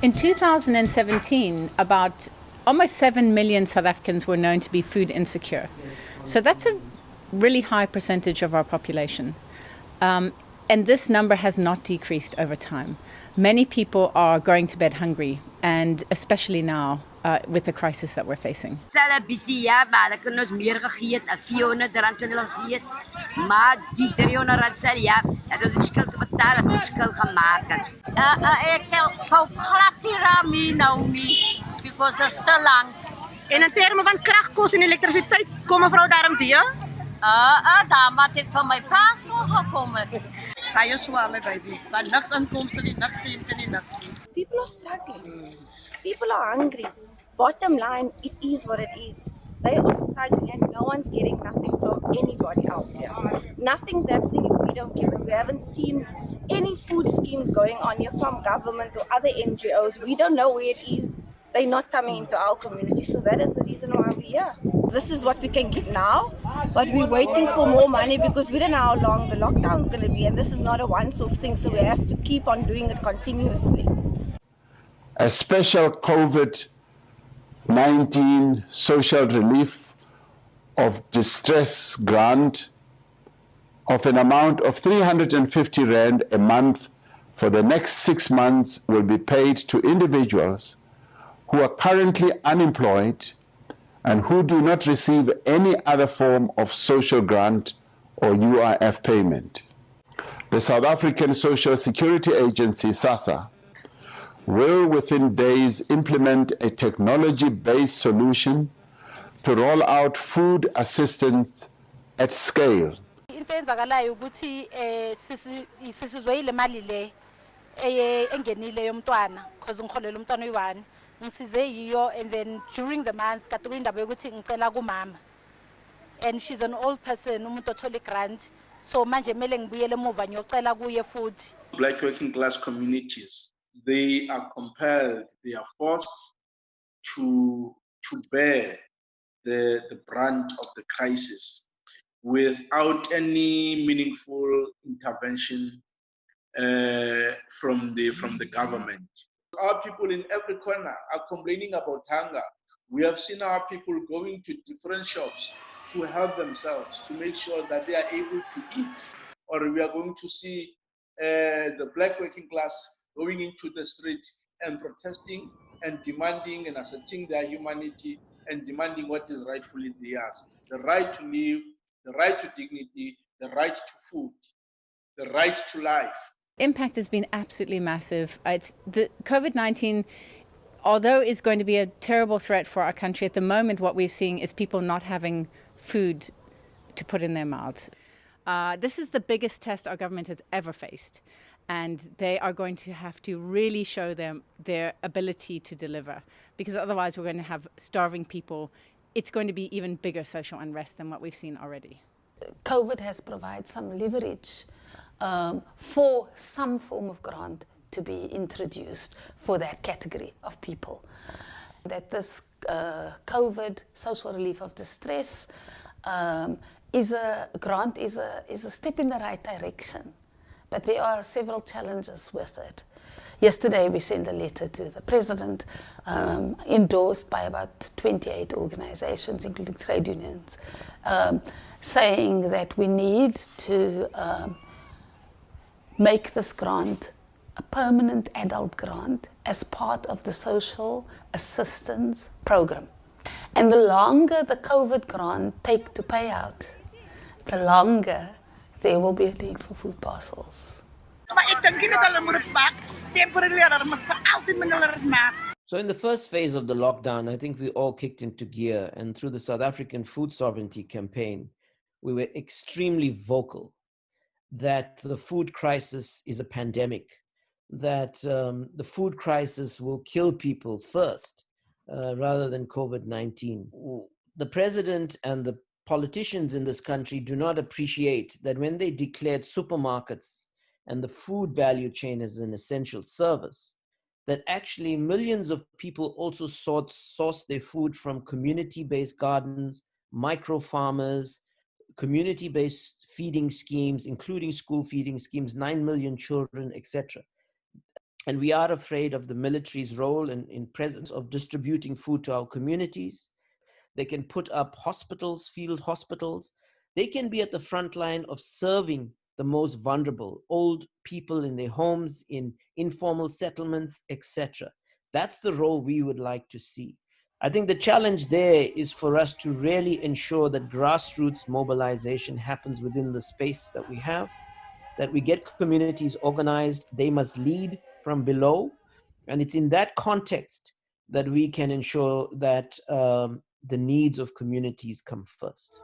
In 2017, about almost 7 million South Africans were known to be food insecure. So that's a really high percentage of our population. And this number has not decreased over time. Many people are going to bed hungry, and especially now with the crisis that we're facing. Because is te lang. En in terme van kragkos en elektrisiteit, kom mevrou daarom weer? Daar moet ek van my pa so gekom het. Baie swaar my baby, want niks inkomste nie, niks sente nie, niks. People are struggling. People are hungry. Bottom line, it is what it is. They are struggling and no one's getting nothing from anybody else here. Nothing's happening if we don't give it. We haven't seen any food schemes going on here from government or other NGOs. We don't know where it is. They're not coming into our community, so that is the reason why we're here. This is what we can give now, but we're waiting for more money because we don't know how long the lockdown's going to be, and this is not a once-off thing, so we have to keep on doing it continuously. A special COVID-19 social relief of distress grant of an amount of 350 Rand a month for the next 6 months will be paid to individuals who are currently unemployed and who do not receive any other form of social grant or UIF payment. The South African Social Security Agency, SASSA, will within days implement a technology-based solution to roll out food assistance at scale. Intenzakalayo ukuthi sisizoyile mali le engenile yomntwana because ngikholela umntwana oyi1 ngisize yiyo, and then during the month kade kuyindaba yokuthi ngicela kumama, and she's an old person umuntu othola grant, so manje kumele ngibuyele emuva ngiyocela kuye futhi. Black working class communities, they are compelled, they are forced to bear the brunt of the crisis without any meaningful intervention from the government. Our people in every corner are complaining about hunger. We have seen our people going to different shops to help themselves, to make sure that they are able to eat. Or we are going to see the black working class going into the street and protesting and demanding and asserting their humanity and demanding what is rightfully theirs. The right to live, the right to dignity, the right to food, the right to life. Impact has been absolutely massive. The COVID-19, although is going to be a terrible threat for our country, at the moment what we're seeing is people not having food to put in their mouths. This is the biggest test our government has ever faced, and they are going to have to really show them their ability to deliver, because otherwise we're going to have starving people. It's going to be even bigger social unrest than what we've seen already. COVID has provided some leverage for some form of grant to be introduced for that category of people. That this COVID social relief of distress is a step in the right direction, but there are several challenges with it. Yesterday we sent a letter to the President, endorsed by about 28 organizations, including trade unions, saying that we need to make this grant a permanent adult grant as part of the social assistance program. And the longer the COVID grant take to pay out, the longer there will be a need for food parcels. So in the first phase of the lockdown, I think we all kicked into gear, and through the South African Food Sovereignty Campaign, we were extremely vocal that the food crisis is a pandemic, that the food crisis will kill people first rather than COVID-19. The president and the politicians in this country do not appreciate that when they declared supermarkets and the food value chain as an essential service, that actually millions of people also source their food from community-based gardens, micro farmers, community-based feeding schemes, including school feeding schemes, 9 million children, etc. And we are afraid of the military's role in presence of distributing food to our communities. They can put up hospitals, field hospitals. They can be at the front line of serving the most vulnerable, old people in their homes, in informal settlements, etc. That's the role we would like to see. I think the challenge there is for us to really ensure that grassroots mobilization happens within the space that we have, that we get communities organized. They must lead from below. And it's in that context that we can ensure that the needs of communities come first.